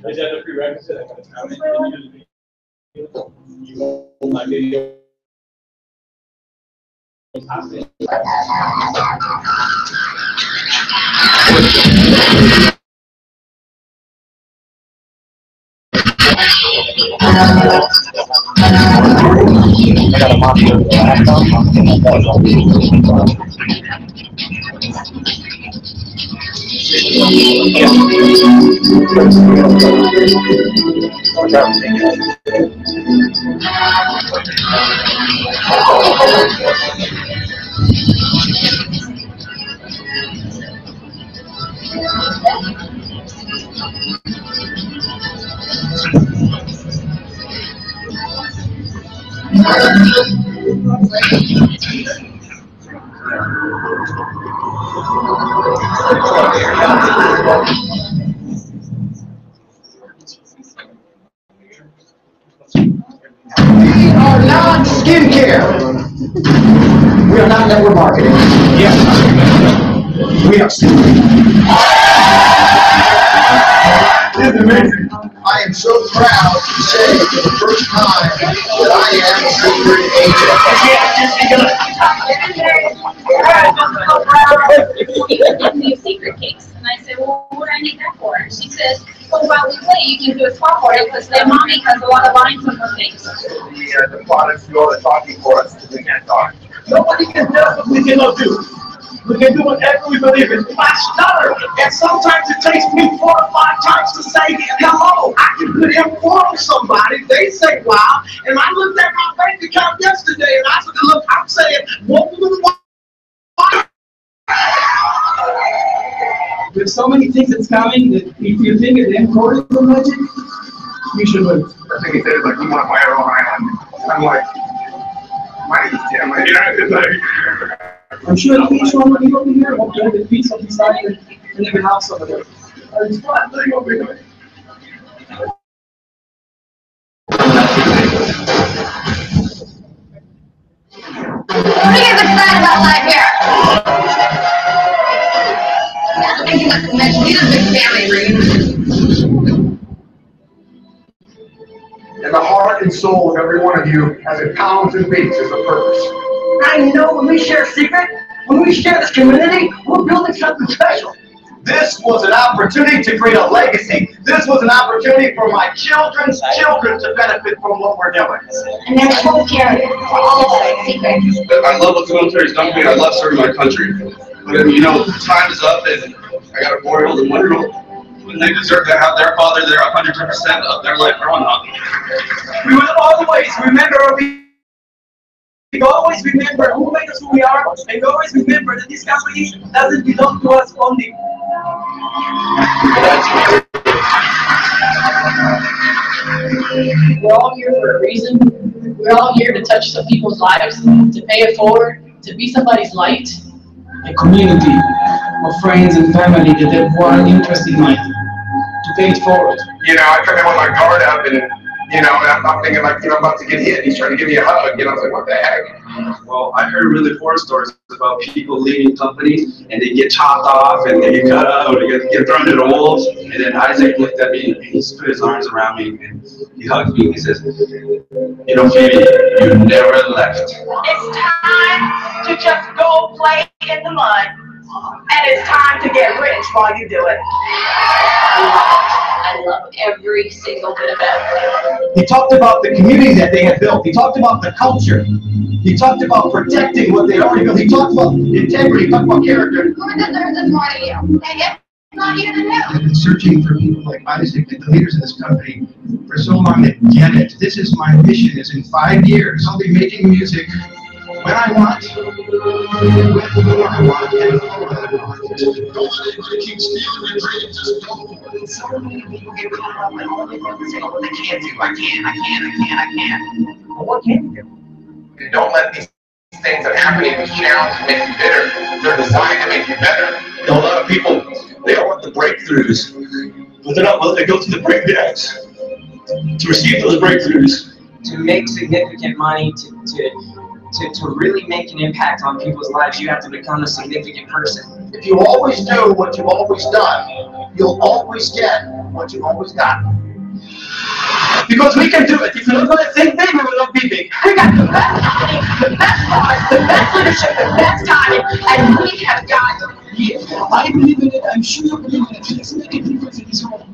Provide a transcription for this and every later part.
Is that a prerequisite? You hold my video. I got a monster. We are not skincare. We are not network marketing. Yes. We are This is amazing. I am so proud to say for the first time that I am a secret agent. Secret cakes. And I said, well, what do I need that for? And she says, well, while we wait, you can do a swap order because their mommy has a lot of lines on her face. The products do all the talking for us because we can't talk. Nobody can tell what we cannot do. We can do whatever we believe in. If I stutter, and sometimes it takes me 4 or 5 times to say hello, I can put M4 on somebody. They say wow. And I looked at my bank account yesterday and I said, look, I'm saying, what there's so many things that's coming that if you think it's M4 is the budget, you should wait. The thing he said is like, we want to buy our own island. I'm like, my name is Tim. I'm sure each one of you over here will get a piece of this island and live in a house over there. It's fun. Look at excited about life here. I think not to mention, these are big family reunions. And the heart and soul of every one of you, as it pounds and beats, is a purpose. I know when we share a secret, when we share this community, we're building something special. This was an opportunity to create a legacy. This was an opportunity for my children's children to benefit from what we're doing. And that's what we carry for all of us, secret. I love what the military's done for me. I love serving my country. But, you know, time is up, and I got a 4-year-old and 1-year-old. And they deserve to have their father there 110% of their life growing up. We will always remember we always remember who made us who we are, and we always remember that this country doesn't belong to us only. We're all here for a reason. We're all here to touch some people's lives, to pay it forward, to be somebody's light. A community of friends and family that have one interest in mind, to pay it forward. You know, I come in with my guard up and, you know, I'm thinking like, you know, I'm about to get hit. He's trying to give me a hug. You know, I was like, what the heck? Well, I heard really horror stories about people leaving companies and they get chopped off and they get cut up or they get thrown to the wolves. And then Isaac looked at me and he put his arms around me and he hugged me and he says, you know, Phoebe, you never left. It's time to just go play in the mud. And it's time to get rich while you do it. I love every single bit of it. He talked about the community that they had built. He talked about the culture. He talked about protecting what they already built. He talked about integrity. He talked about character. Who deserves this more than you? And yet, not here to do. I've been searching for people like Isaac and the leaders of this company for so long that get it. This is my mission. Is in 5 years I'll be making music when I want, with who I want, and who I want. So many people get caught up in all the things and say, oh, they can't do, I can't. Well, what can you do? And don't let these things that happen in these challenges make you bitter. They're designed to make you better. You know, a lot of people, they all want the breakthroughs, but they're not willing to go through the breakdowns to receive those breakthroughs. To make significant money, to really make an impact on people's lives, you have to become a significant person. If you always do what you've always done, you'll always get what you've always gotten. Because we can do it. If you're not going to think big, we will not be big. We got the best company, the best cars, the best leadership, the best timing, and we have got I believe in it. I'm sure you believe in it. Let's make a difference in this world.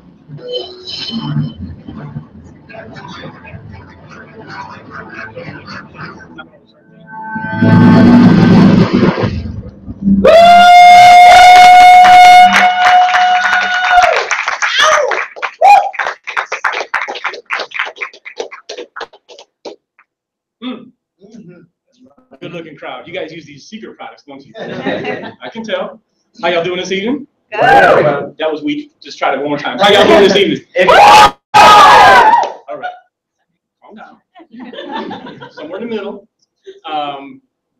crowd. You guys use these secret products, don't you? I can tell. How y'all doing this evening? Good. That was weak. Just try it one more time. How y'all doing this evening? All right. Calm down. Somewhere in the middle.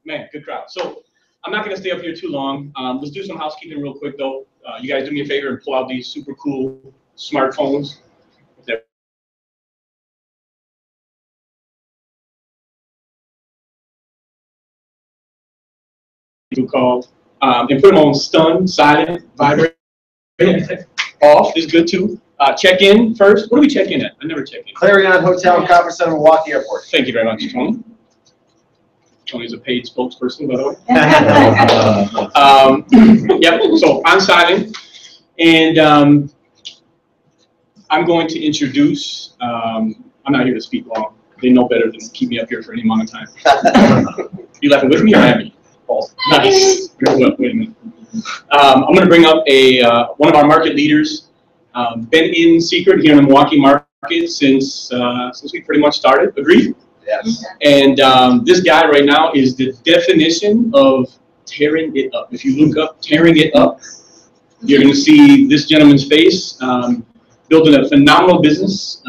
Man, good crowd. So I'm not going to stay up here too long. Let's do some housekeeping real quick, though. You guys do me a favor and pull out these super cool smartphones. Call and put them on stun, silent, vibrate, off is good too. Check in first. What do we check in at? I never check in. Clarion Hotel and Conference Center, Milwaukee Airport. Thank you very much, Tony. Tony's a paid spokesperson, by the way. Yep. So I'm silent, and I'm going to introduce. I'm not here to speak long. They know better than to keep me up here for any amount of time. You laughing with me or at me? Nice. Well, wait a minute. I'm going to bring up one of our market leaders. Been in secret here in the Milwaukee market since we pretty much started. Agreed? Yes. And this guy right now is the definition of tearing it up. If you look up tearing it up, you're going to see this gentleman's face. Building a phenomenal business,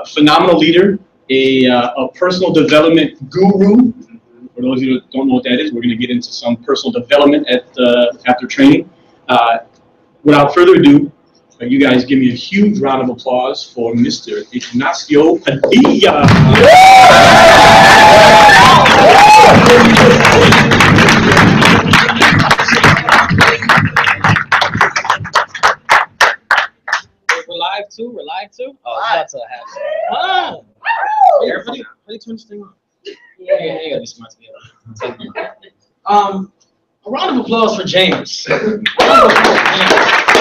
phenomenal leader, a personal development guru. For those of you that don't know what that is, we're going to get into some personal development after training. Without further ado, you guys give me a huge round of applause for Mr. Ignacio Padilla. We're live too? We're live too? Oh, that's a half. Oh! Everybody turn this thing on. Yeah, you gotta be smart to be able to. A round of applause for James. Oh,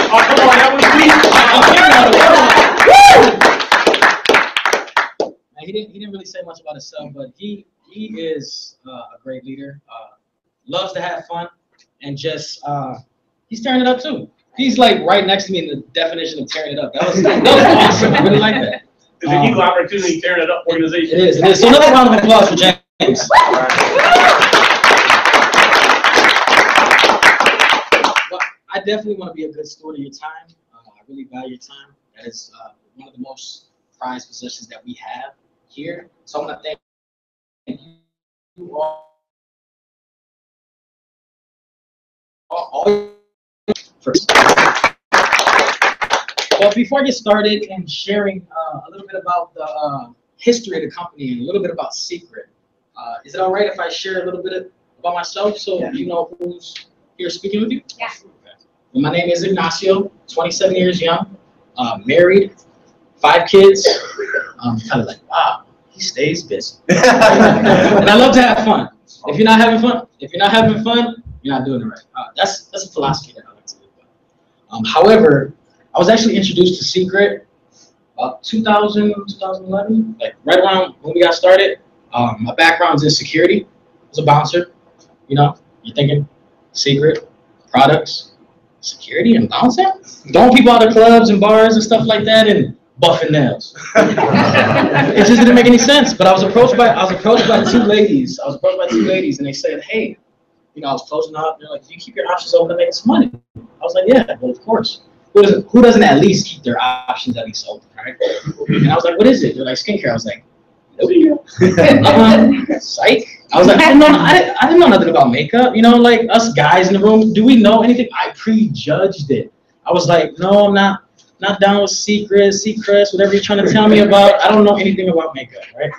come on, that was me. He didn't really say much about himself, but he is a great leader. Loves to have fun, and just he's tearing it up too. He's like right next to me in the definition of tearing it up. That was awesome. I really like that. It's an equal opportunity tearing it up organization. It is. So another round of applause for James. Well, I definitely want to be a good steward of your time. I really value your time. That is one of the most prized possessions that we have here. So I want to thank you all for. Well, before I get started and sharing a little bit about the history of the company and a little bit about Secret, is it all right if I share a little bit about myself so you know who's here speaking with you? Yeah. Well, my name is Ignacio, 27 years young, married, 5 kids. Kind of like, wow, he stays busy. And I love to have fun. If you're not having fun, you're not doing it right. That's a philosophy that I like to live by. However, I was actually introduced to Secret about 2000, 2011, like right around when we got started. My background's in security. I was a bouncer. You know, you're thinking Secret, products, security, and bouncing? Throwing people out of clubs and bars and stuff like that and buffing nails. It just didn't make any sense. But I was approached by 2 ladies. And they said, hey, you know, I was closing up. They're like, do you keep your options open to make some money? I was like, yeah, well, of course. Who doesn't at least keep their options at least open, right? And I was like, what is it? They're like, skincare. I was like, nope. Psych. I was like, I didn't know nothing about makeup. You know, like us guys in the room, do we know anything? I prejudged it. I was like, no, I'm not down with Secrets, whatever you're trying to tell me about. I don't know anything about makeup, right?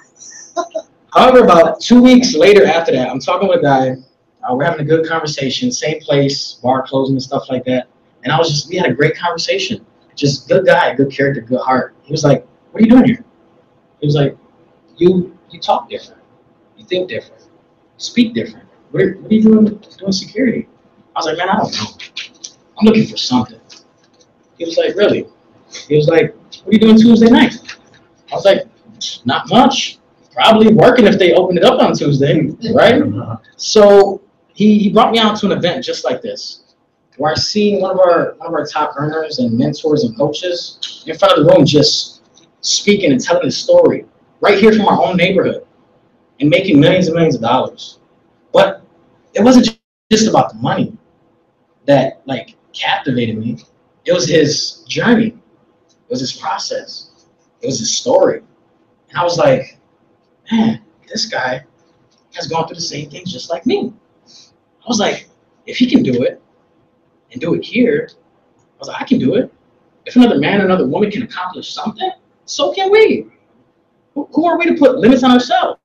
However, about 2 weeks later after that, I'm talking with a guy. We're having a good conversation, same place, bar closing and stuff like that. And we had a great conversation. Just good guy, good character, good heart. He was like, what are you doing here? He was like, you talk different. You think different. You speak different. What are you doing security? I was like, man, I don't know. I'm looking for something. He was like, really? He was like, what are you doing Tuesday night? I was like, not much. Probably working if they open it up on Tuesday, right? So he brought me out to an event just like this, where I seen one of our top earners and mentors and coaches in front of the room just speaking and telling his story right here from our own neighborhood and making millions and millions of dollars. But it wasn't just about the money that like captivated me. It was his journey. It was his process. It was his story. And I was like, man, this guy has gone through the same things just like me. I was like, if he can do it and do it here, I was like, I can do it. If another man or another woman can accomplish something, so can we. Who are we to put limits on ourselves?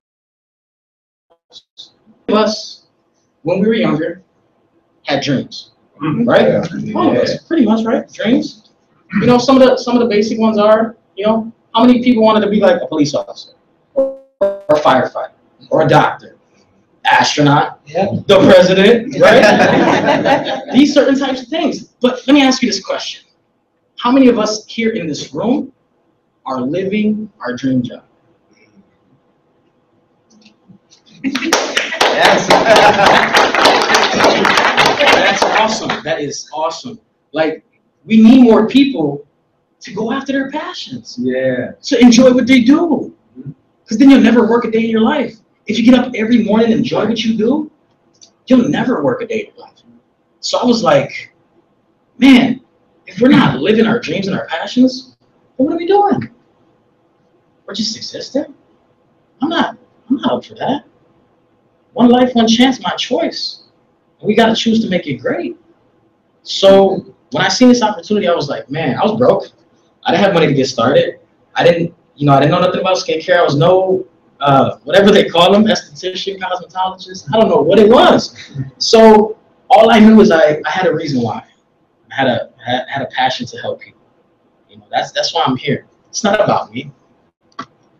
Us, when we were younger, had dreams, right? All of us, pretty much, right? Dreams. You know, some of the basic ones are, you know, how many people wanted to be like a police officer, or a firefighter, or a doctor, astronaut, the president, right? These certain types of things. But let me ask you this question: how many of us here in this room are living our dream job? Yes. That's awesome. That is awesome. Like, we need more people to go after their passions. Yeah. To enjoy what they do. Because then you'll never work a day in your life. If you get up every morning and enjoy what you do, you'll never work a day in your life. So I was like, man, if we're not living our dreams and our passions, then what are we doing? We're just existing? I'm not up for that. One life, one chance, my choice. And we got to choose to make it great. So when I seen this opportunity, I was like, man, I was broke. I didn't have money to get started. I didn't know nothing about skincare. I was no, whatever they call them, esthetician, cosmetologist. I don't know what it was. So all I knew is I had a reason why. I had a passion to help people. You know, that's why I'm here. It's not about me.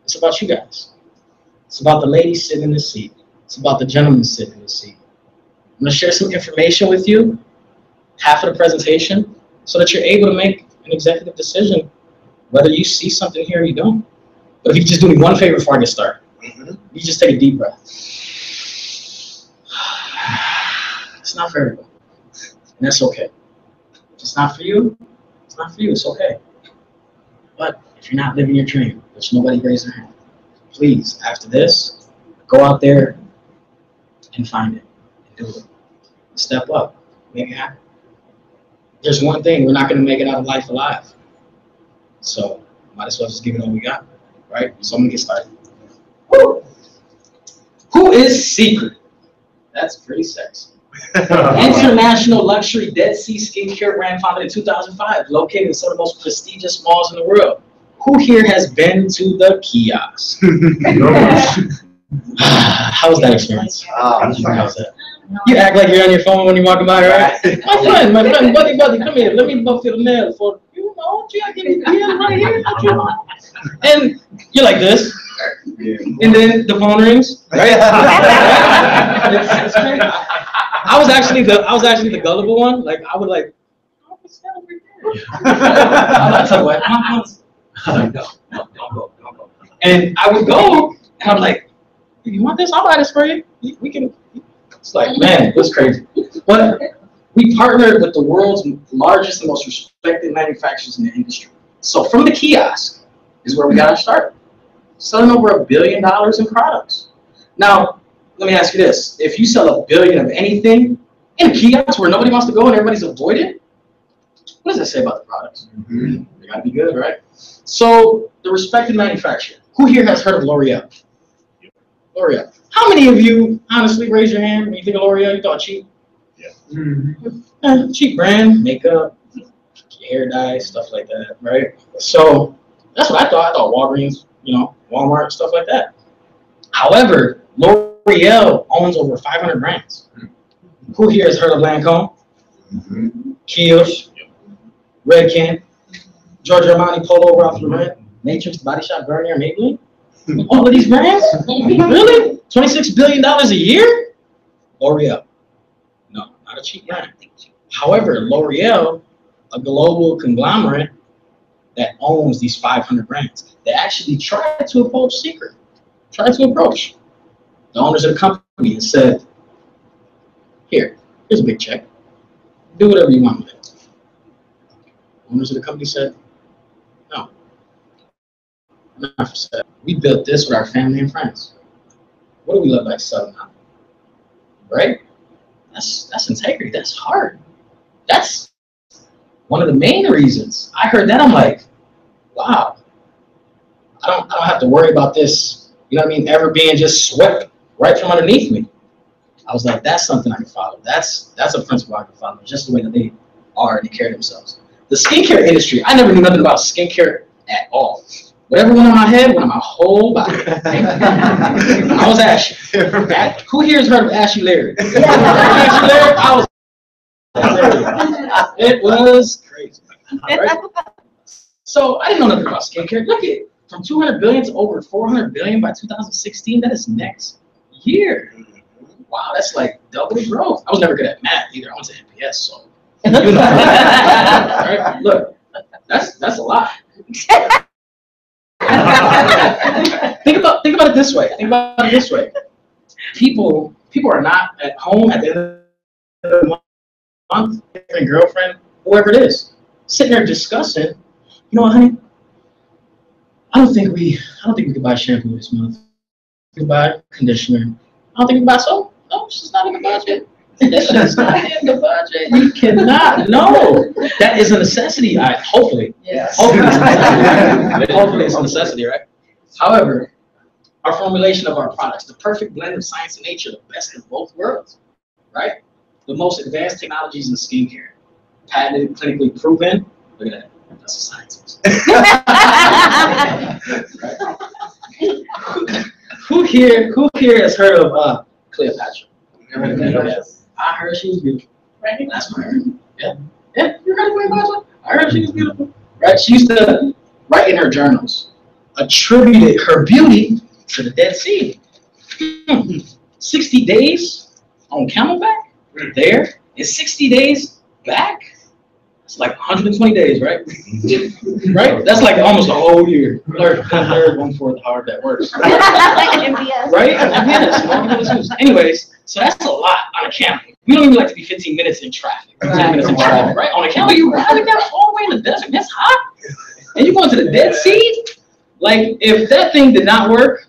It's about you guys. It's about the lady sitting in the seat. It's about the gentleman sitting in the seat. I'm going to share some information with you, half of the presentation, so that you're able to make an executive decision, whether you see something here or you don't. But if you could just do me one favor before I get started, you just take a deep breath. It's not for everyone, and that's okay. If it's not for you, it's not for you, it's okay. But if you're not living your dream, there's nobody raise their hand. Please, after this, go out there and find it and do it. Step up, make it happen. There's one thing, we're not going to make it out of life alive. So might as well just give it all we got, right? So I'm going to get started. Woo! Who is Secret? That's pretty sexy. International luxury Dead Sea skincare brand founded in 2005, located in some of the most prestigious malls in the world. Who here has been to the kiosk? How was that experience? How was that? You act like you're on your phone when you're walking by, right? my friend, buddy, come here. Let me buff your nail for, you know, I give you deal right here. And you're like this. And then the phone rings, right? It's crazy. I was actually the gullible one. Like, I would like, oh, what's that over here? I'll tell you what, no, don't go. And I would go, and I'm like, you want this? I'll buy this for you. We can. It's like, man, it was crazy. But we partnered with the world's largest and most respected manufacturers in the industry. So from the kiosk is where we got our start. Selling over $1 billion in products. Now, let me ask you this. If you sell $1 billion of anything in a kiosk where nobody wants to go and everybody's avoided, what does that say about the products? They gotta be good, right? So the respected manufacturer. Who here has heard of L'Oreal? L'Oreal. How many of you honestly raise your hand when you think of L'Oreal? You thought cheap? Yeah. Cheap brand, makeup, hair dye, stuff like that, right? So that's what I thought. I thought Walgreens, you know, Walmart, stuff like that. However, L'Oreal owns over 500 brands. Who here has heard of Lancome? Kiehl's, Redken, Giorgio Armani, Polo Ralph Lauren, Matrix, Body Shop, Garnier, Maybelline? All of these brands? Really? $26 billion a year? L'Oreal. No, not a cheap brand. However, L'Oreal, a global conglomerate that owns these 500 brands, they actually tried to approach Secret. Tried to approach the owners of the company and said, here's a big check. Do whatever you want with it. Owners of the company said, no. Not for sale. We built this with our family and friends. What do we look like selling out? right? That's integrity. That's hard. That's one of the main reasons. I heard that, I'm like, wow. I don't have to worry about this, you know what I mean, ever being just swept right from underneath me. I was like, that's something I can follow. That's a principle I can follow, just the way that they are and they carry themselves. The skincare industry, I never knew nothing about skincare at all. Whatever went on my head, went on my whole body. I was ashy. Who here has heard of Ashy Larry? Ashy Larry, I was it was crazy. Right? So I didn't know nothing about skincare. Look at from 200 billion to over 400 billion by 2016. That is next year. Wow, that's like double the growth. I was never good at math either. I went to NPS, so you know. Right? Look, that's a lot. Think about it this way. Think about it this way. People are not at home at the end of the month, boyfriend, girlfriend, whoever it is, sitting there discussing, you know what, honey? I don't think we can buy shampoo this month. We can buy conditioner. I don't think we can buy soap. No, it's just not in the budget. It's just not in the budget. You cannot. No, that is a necessity. Hopefully. Yes. Hopefully it's a necessity, right? However, our formulation of our products, the perfect blend of science and nature, the best of both worlds, right? The most advanced technologies in skincare, patented, clinically proven. Look at that. That's a science. Right? Who here has heard of Cleopatra? Yes. I heard she was beautiful. Right? That's my heard. Yeah. Yeah, you heard of Cleopatra? I heard she was beautiful. Right? She used to write in her journals, attributed her beauty to the Dead Sea. 60 days on Camelback, there, and 60 days back. It's like 120 days, right? Right? That's like almost a whole year. Third, 1/4 hard that works. Right? Yes. Anyways, so that's a lot on a camel. We don't even like to be 15 minutes in traffic. 10 minutes in traffic, right? On a camel, you ride that all the way in the desert. That's hot. And you're going to the Dead Sea? Like, if that thing did not work,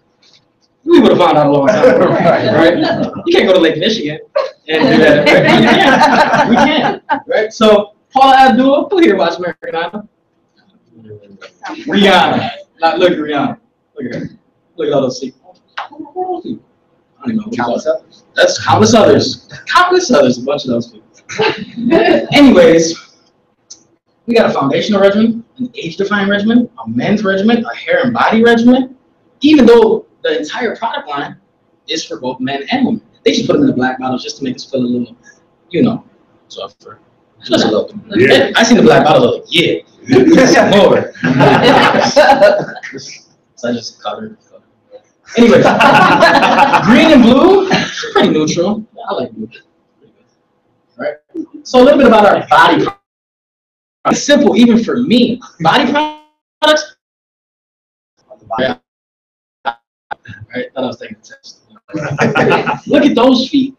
we would have found out a long time ago, right? You can't go to Lake Michigan and do that. Right? We can't. Right? So, Paula Abdul, who here watch American Idol? Rihanna. Not look at Rihanna. Look at her. Look at all those people. I don't even know. Countless others. That's countless others. Countless others. A bunch of those people. Anyways, we got a foundational regimen, an age-defying regimen, a men's regimen, a hair and body regimen. Even though the entire product line is for both men and women, they just put them in the black bottles just to make us feel a little, you know, softer. Just a little. Yeah. I seen the black bottle, like, yeah. More. So I just colored. Anyway, green and blue, pretty neutral. I like blue. Right? So a little bit about our body products. It's simple, even for me. Body products. Yeah. Right? Thought I was taking a test. Look at those feet.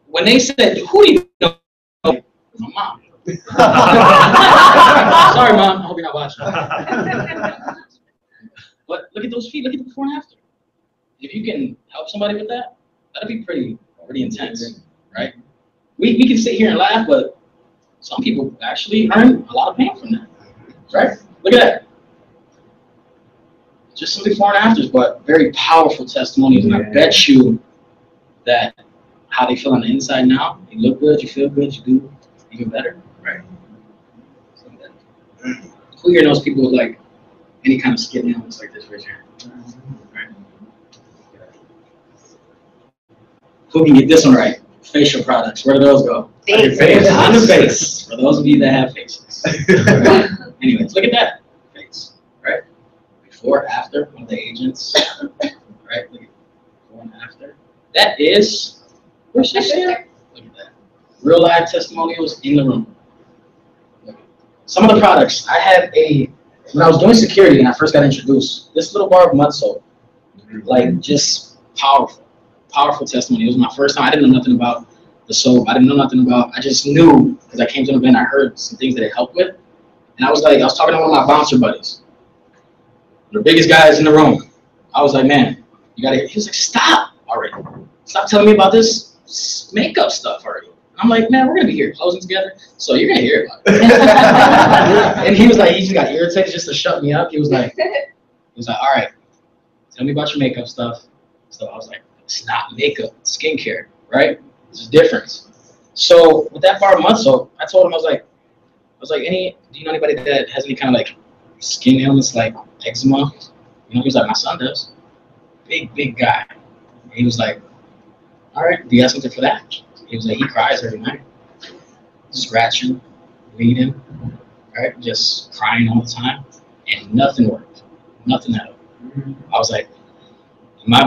When they said, who do you know? My mom. Sorry, Mom. I hope you're not watching. But look at those feet. Look at the before and after. If you can help somebody with that, that'd be pretty intense, right? We can sit here and laugh, but some people actually earn a lot of pain from that, right? Look at that. Just some before and afters, but very powerful testimonies. And I bet you that how they feel on the inside now, you look good, you feel good, you do even better, right? Who here knows people with like any kind of skin ailments like this right here? Right? Who can get this one right? Facial products. Where do those go? On your face. On the face. For those of you that have faces. Right? Anyways, look at that face. Right? Before, after, one of the agents. Right? Look at before and after. That is. Where's she there? Look at that. Real live testimonials in the room. Some of the products, I had when I was doing security and I first got introduced, this little bar of mud soap, like just powerful testimony. It was my first time. I didn't know nothing about the soap. I just knew because I came to an event, I heard some things that it helped with. And I was talking to one of my bouncer buddies, the biggest guys in the room. I was like, man, you gotta, he was like, stop already. Stop telling me about this makeup stuff already. I'm like, man, we're gonna be here closing together, so you're gonna hear about it. And he was like, he just got irritated just to shut me up. He was like, all right, tell me about your makeup stuff. So I was like, it's not makeup, it's skincare, right? There's a difference. So with that bar month, so I told him, I was like, do you know anybody that has any kind of like skin ailments like eczema? You know, he was like, my son does. Big guy. And he was like, all right, do you have something for that? He was like, he cries every night. Scratching, bleeding, right? Just crying all the time. And nothing worked. Nothing at all. I was like, my